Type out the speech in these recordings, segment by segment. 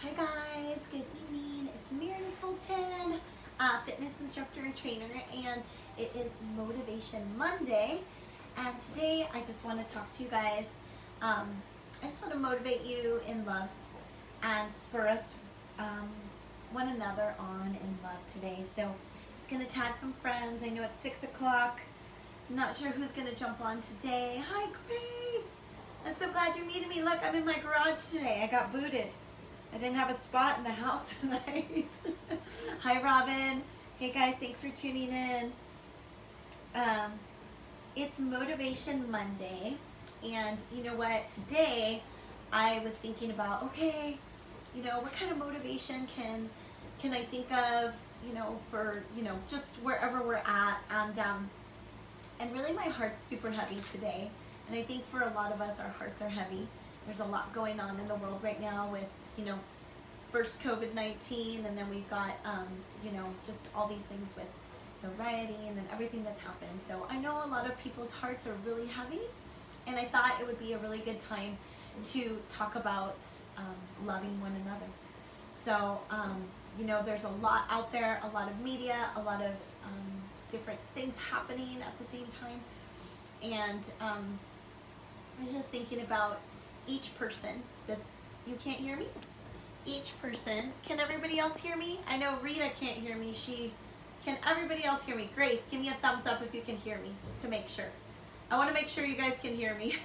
Hi guys, good evening. It's Mary Fulton, fitness instructor and trainer, and it is Motivation Monday. And today I just want to talk to you guys. I just want to motivate you in love and spur us one another on in love today. So I'm just going to tag some friends. I know it's 6 o'clock. I'm not sure who's going to jump on today. Hi Grace. I'm so glad you're meeting me. Look, I'm in my garage today. I got booted. I didn't have a spot in the house tonight. Hi Robin. Hey guys, thanks for tuning in. It's Motivation Monday, and you know what? Today I was thinking about, okay, you know, what kind of motivation can I think of, you know, for, you know, just wherever we're at, and really my heart's super heavy today. And I think for a lot of us, our hearts are heavy. There's a lot going on in the world right now with, you know, first COVID-19, and then we've got, you know, just all these things with the rioting and everything that's happened. So I know a lot of people's hearts are really heavy, and I thought it would be a really good time to talk about loving one another. So, you know, there's a lot out there, a lot of media, a lot of different things happening at the same time. And I was just thinking about each person that's, you can't hear me? Each person, can everybody else hear me? I know Rita can't hear me. Can everybody else hear me? Grace, give me a thumbs up if you can hear me, just to make sure. I want to make sure you guys can hear me.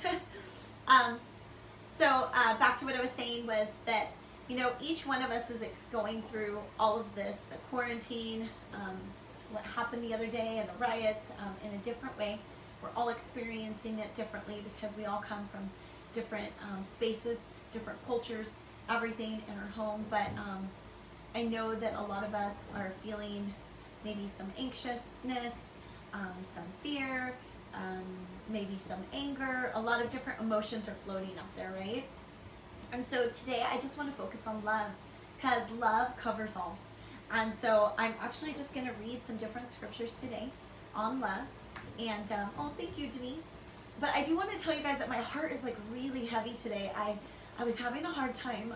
So back to what I was saying was that, you know, each one of us is going through all of this, the quarantine, what happened the other day, and the riots, in a different way. We're all experiencing it differently because we all come from different spaces, different cultures, everything in our home. But I know that a lot of us are feeling maybe some anxiousness, some fear, maybe some anger. A lot of different emotions are floating out there, right? And so today I just want to focus on love, because love covers all. And so I'm actually just going to read some different scriptures today on love. And oh, thank you, Denise. But I do want to tell you guys that my heart is like really heavy today. I was having a hard time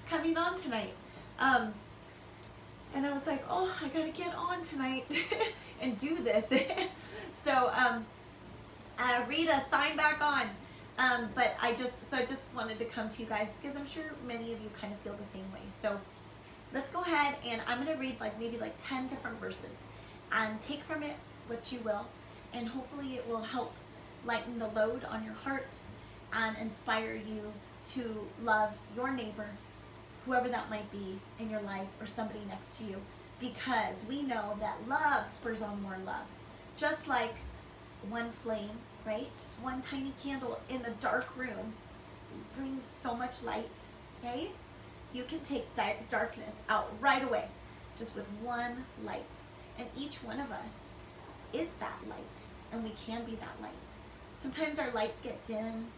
coming on tonight. And I was like, oh, I gotta get on tonight and do this. So Rita, sign back on. But I just wanted to come to you guys because I'm sure many of you kind of feel the same way. So let's go ahead, and I'm gonna read maybe 10 different verses, and take from it what you will, and hopefully it will help lighten the load on your heart and inspire you to love your neighbor, whoever that might be in your life, or somebody next to you, because we know that love spurs on more love. Just like one flame, right? Just one tiny candle in a dark room brings so much light, right? You can take darkness out right away just with one light. And each one of us is that light, and we can be that light. Sometimes our lights get dim.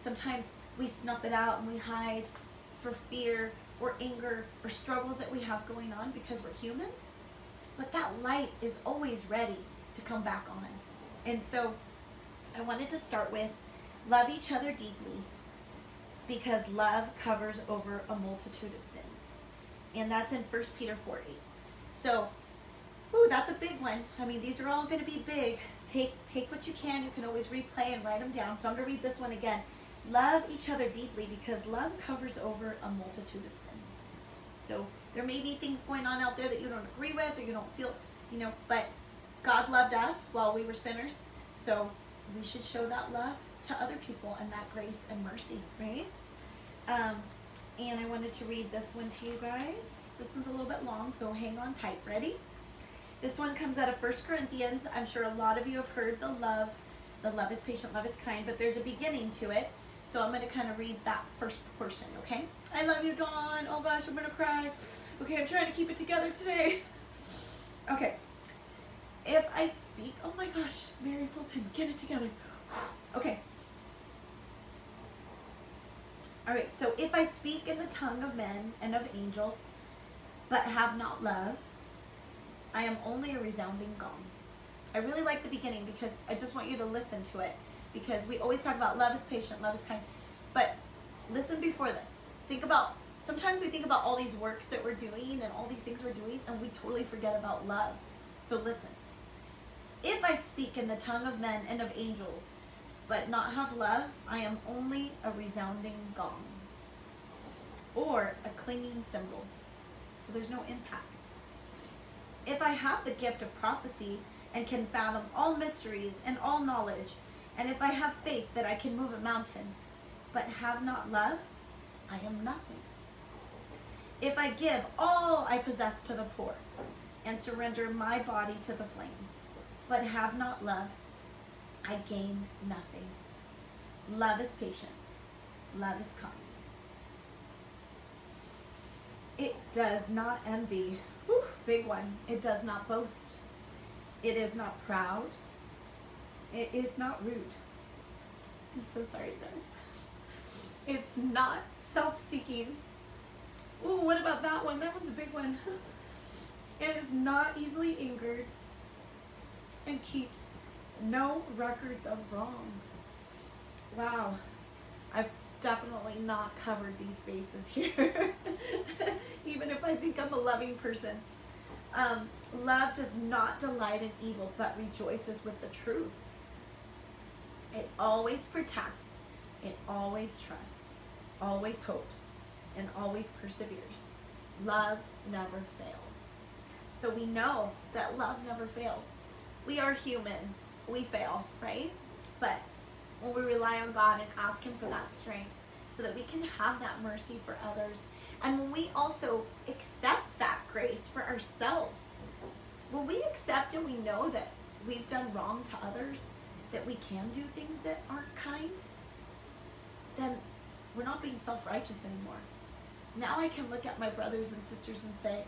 Sometimes we snuff it out and we hide for fear or anger or struggles that we have going on because we're humans. But that light is always ready to come back on. And so I wanted to start with love each other deeply, because love covers over a multitude of sins. And that's in 1 Peter 4:8. So, ooh, that's a big one. I mean, these are all going to be big. Take what you can. You can always replay and write them down. So I'm going to read this one again. Love each other deeply, because love covers over a multitude of sins. So there may be things going on out there that you don't agree with, or you don't feel, you know, but God loved us while we were sinners. So we should show that love to other people and that grace and mercy, right? And I wanted to read this one to you guys. This one's a little bit long, so hang on tight. Ready? This one comes out of 1 Corinthians. I'm sure a lot of you have heard the love is patient, love is kind, but there's a beginning to it. So I'm going to kind of read that first portion, okay? I love you, Dawn. Oh gosh, I'm going to cry. Okay, I'm trying to keep it together today. Okay. If I speak, oh my gosh, Mary Fulton, get it together. Okay. All right, so if I speak in the tongue of men and of angels, but have not love, I am only a resounding gong. I really like the beginning because I just want you to listen to it, because we always talk about love is patient, love is kind, but listen listen before this. Sometimes we think about all these works that we're doing and all these things we're doing, and we totally forget about love. So listen. If I speak in the tongue of men and of angels, but not have love, I am only a resounding gong, or a clanging cymbal. So there's no impact. If I have the gift of prophecy and can fathom all mysteries and all knowledge, and if I have faith that I can move a mountain, but have not love, I am nothing. If I give all I possess to the poor and surrender my body to the flames, but have not love, I gain nothing. Love is patient. Love is kind. It does not envy. Whew, big one. It does not boast. It is not proud. It is not rude. I'm so sorry, guys. It's not self-seeking. Ooh, what about that one? That one's a big one. It is not easily angered and keeps no records of wrongs. Wow. I've definitely not covered these bases here. Even if I think I'm a loving person. Love does not delight in evil, but rejoices with the truth. It always protects. It always trusts. Always hopes. And always perseveres. Love never fails. So we know that love never fails. We are human. We fail, right? But when we rely on God and ask Him for that strength so that we can have that mercy for others, and when we also accept that grace for ourselves, when we accept and we know that we've done wrong to others, that we can do things that aren't kind, then we're not being self-righteous anymore. Now I can look at my brothers and sisters and say,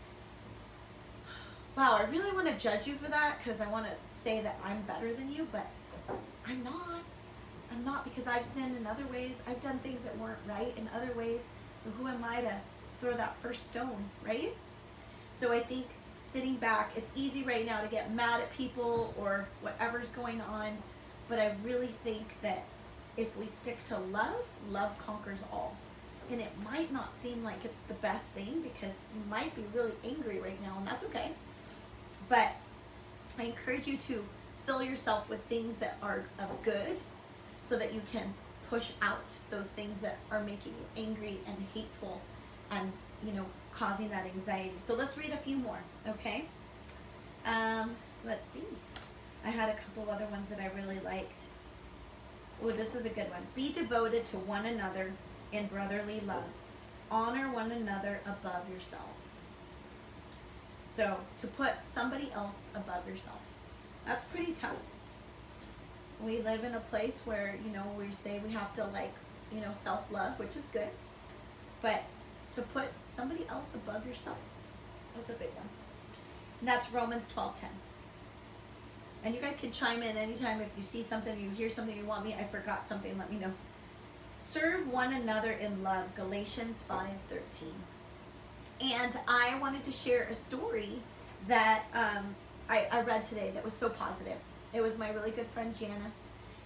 wow, I really want to judge you for that because I want to say that I'm better than you, but I'm not. I'm not, because I've sinned in other ways. I've done things that weren't right in other ways. So who am I to throw that first stone, right? So I think sitting back, it's easy right now to get mad at people or whatever's going on, but I really think that if we stick to love, love conquers all. And it might not seem like it's the best thing because you might be really angry right now, and that's okay. But I encourage you to fill yourself with things that are of good so that you can push out those things that are making you angry and hateful and, causing that anxiety. So let's read a few more, okay? Let's see. I had a couple other ones that I really liked. Oh, this is a good one. Be devoted to one another in brotherly love. Honor one another above yourselves. So, to put somebody else above yourself, that's pretty tough. We live in a place where, we say we have to self-love, which is good. But to put somebody else above yourself, that's a big one. And that's Romans 12:10. And you guys can chime in anytime if you see something, you hear something, you want me, I forgot something, let me know. Serve one another in love, Galatians 5:13. And I wanted to share a story that I read today that was so positive. It was my really good friend Jana.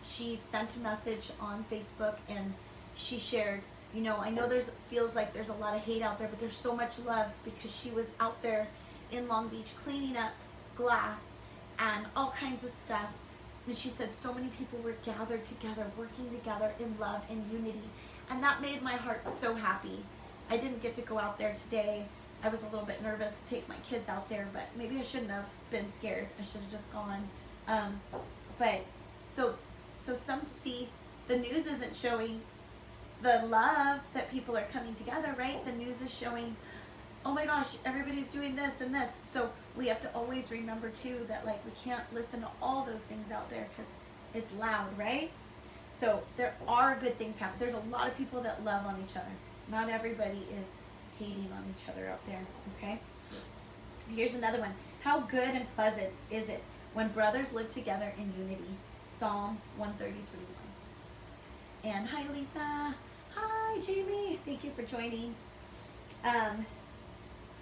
She sent a message on Facebook and she shared, I know feels like there's a lot of hate out there, but there's so much love because she was out there in Long Beach cleaning up glass and all kinds of stuff. And she said so many people were gathered together, working together in love and unity. And that made my heart so happy. I didn't get to go out there today. I was a little bit nervous to take my kids out there, but maybe I shouldn't have been scared. I should have just gone. But so some to see, the news isn't showing the love that people are coming together, right? The news is showing, oh my gosh, everybody's doing this and this. So we have to always remember too that we can't listen to all those things out there because it's loud, right? So there are good things happening. There's a lot of people that love on each other. Not everybody is hating on each other out there, okay? Here's another one. How good and pleasant is it when brothers live together in unity? Psalm 133:1. And hi, Lisa. Hi, Jamie. Thank you for joining.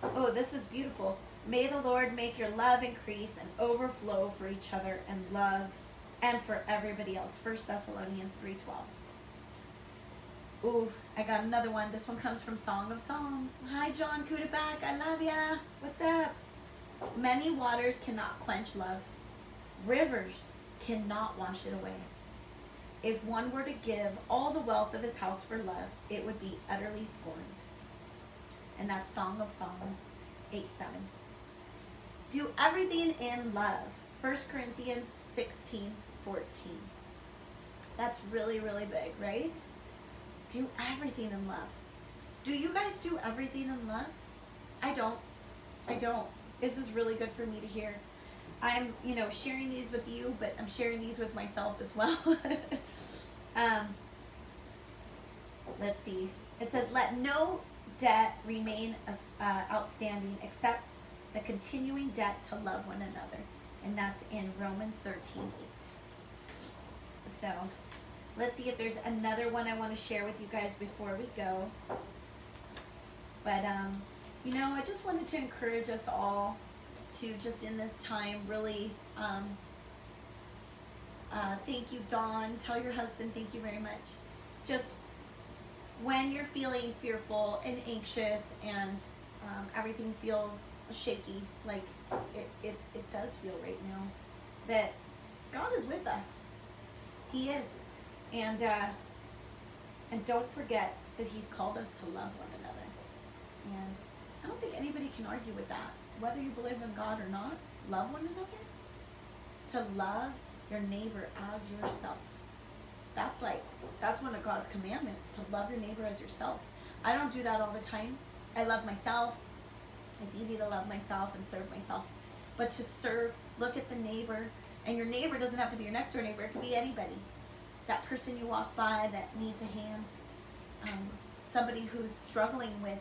Oh, this is beautiful. May the Lord make your love increase and overflow for each other and love and for everybody else. 1 Thessalonians 3:12. Ooh, I got another one. This one comes from Song of Songs. Hi, John Kudaback. I love ya. What's up? Many waters cannot quench love. Rivers cannot wash it away. If one were to give all the wealth of his house for love, it would be utterly scorned. And that's Song of Songs 8:7. Do everything in love. 1 Corinthians 16:14. That's really, really big, right? Do everything in love. Do you guys do everything in love? I don't. This is really good for me to hear. I'm, sharing these with you, but I'm sharing these with myself as well. Let's see. It says, let no debt remain outstanding except the continuing debt to love one another. And that's in Romans 13:8. So let's see if there's another one I want to share with you guys before we go. But, I just wanted to encourage us all to just in this time really, thank you, Dawn. Tell your husband thank you very much. Just when you're feeling fearful and anxious and everything feels shaky, like it does feel right now, that God is with us. He is. And don't forget that He's called us to love one another. And I don't think anybody can argue with that. Whether you believe in God or not, love one another. To love your neighbor as yourself. That's one of God's commandments, to love your neighbor as yourself. I don't do that all the time. I love myself. It's easy to love myself and serve myself. But to serve, look at the neighbor. And your neighbor doesn't have to be your next door neighbor. It could be anybody. That person you walk by that needs a hand. Somebody who's struggling with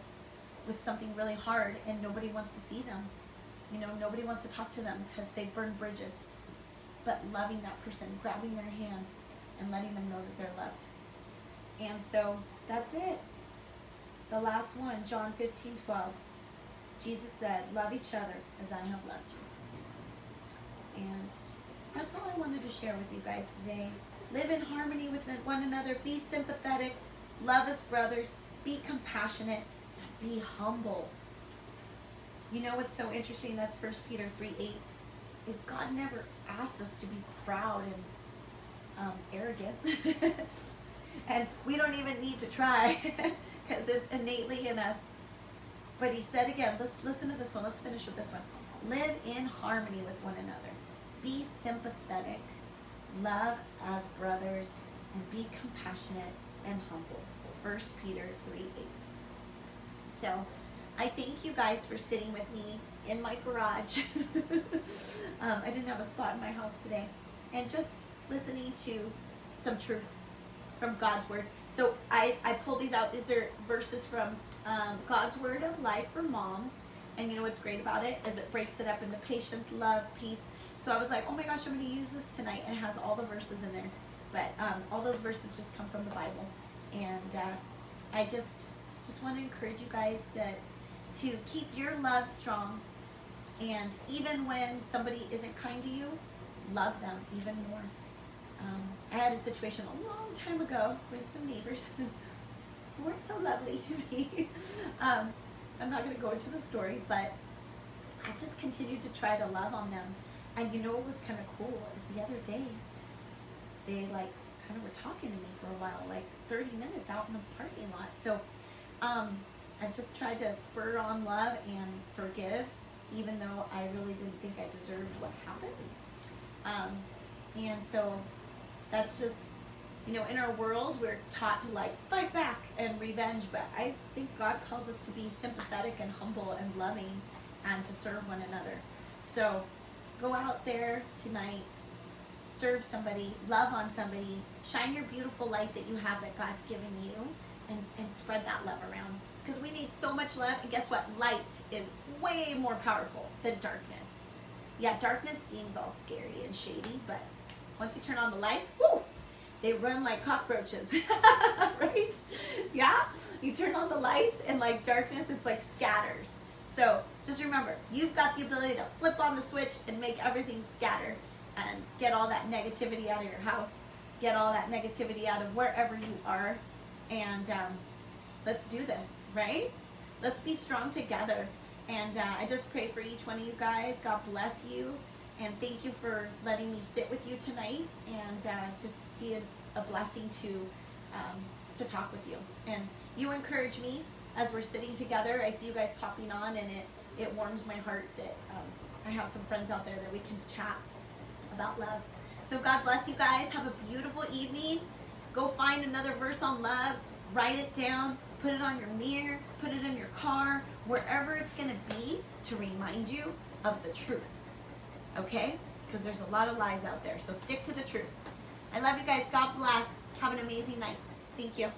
something really hard and nobody wants to see them. Nobody wants to talk to them because they burn bridges. But loving that person, grabbing their hand and letting them know that they're loved. And so that's it. The last one, John 15:12. Jesus said, love each other as I have loved you. And that's all I wanted to share with you guys today. Live in harmony with one another. Be sympathetic. Love as brothers. Be compassionate. And be humble. What's so interesting? That's 1 Peter 3:8. Is God never asks us to be proud and arrogant. And we don't even need to try because it's innately in us. But He said again, let's listen to this one. Let's finish with this one. Live in harmony with one another. Be sympathetic. Love as brothers. And be compassionate and humble. 1 Peter 3:8. So I thank you guys for sitting with me in my garage. I didn't have a spot in my house today. And just listening to some truth from God's Word. So I pulled these out. These are verses from God's Word of Life for Moms. And what's great about it is it breaks it up into patience, love, peace. So I was like, oh my gosh, I'm going to use this tonight. And it has all the verses in there. But all those verses just come from the Bible. And I just want to encourage you guys to keep your love strong. And even when somebody isn't kind to you, love them even more. I had a situation a long time ago with some neighbors who weren't so lovely to me. I'm not going to go into the story, but I just continued to try to love on them. And what was kind of cool is the other day, they kind of were talking to me for a while, 30 minutes out in the parking lot. So I just tried to spur on love and forgive, even though I really didn't think I deserved what happened. And so that's just, in our world, we're taught to fight back and revenge, but I think God calls us to be sympathetic and humble and loving and to serve one another. So go out there tonight, serve somebody, love on somebody, shine your beautiful light that you have that God's given you, and spread that love around. Because we need so much love, and guess what? Light is way more powerful than darkness. Yeah, darkness seems all scary and shady, but once you turn on the lights, whoo, they run like cockroaches, right? Yeah, you turn on the lights and darkness, it's scatters. So just remember, you've got the ability to flip on the switch and make everything scatter and get all that negativity out of your house, get all that negativity out of wherever you are, And let's do this, right? Let's be strong together. And I just pray for each one of you guys. God bless you. And thank you for letting me sit with you tonight and just be a blessing to talk with you. And you encourage me as we're sitting together. I see you guys popping on, and it warms my heart that I have some friends out there that we can chat about love. So God bless you guys. Have a beautiful evening. Go find another verse on love. Write it down. Put it on your mirror. Put it in your car. Wherever it's going to be to remind you of the truth. Okay? Because there's a lot of lies out there. So stick to the truth. I love you guys. God bless. Have an amazing night. Thank you.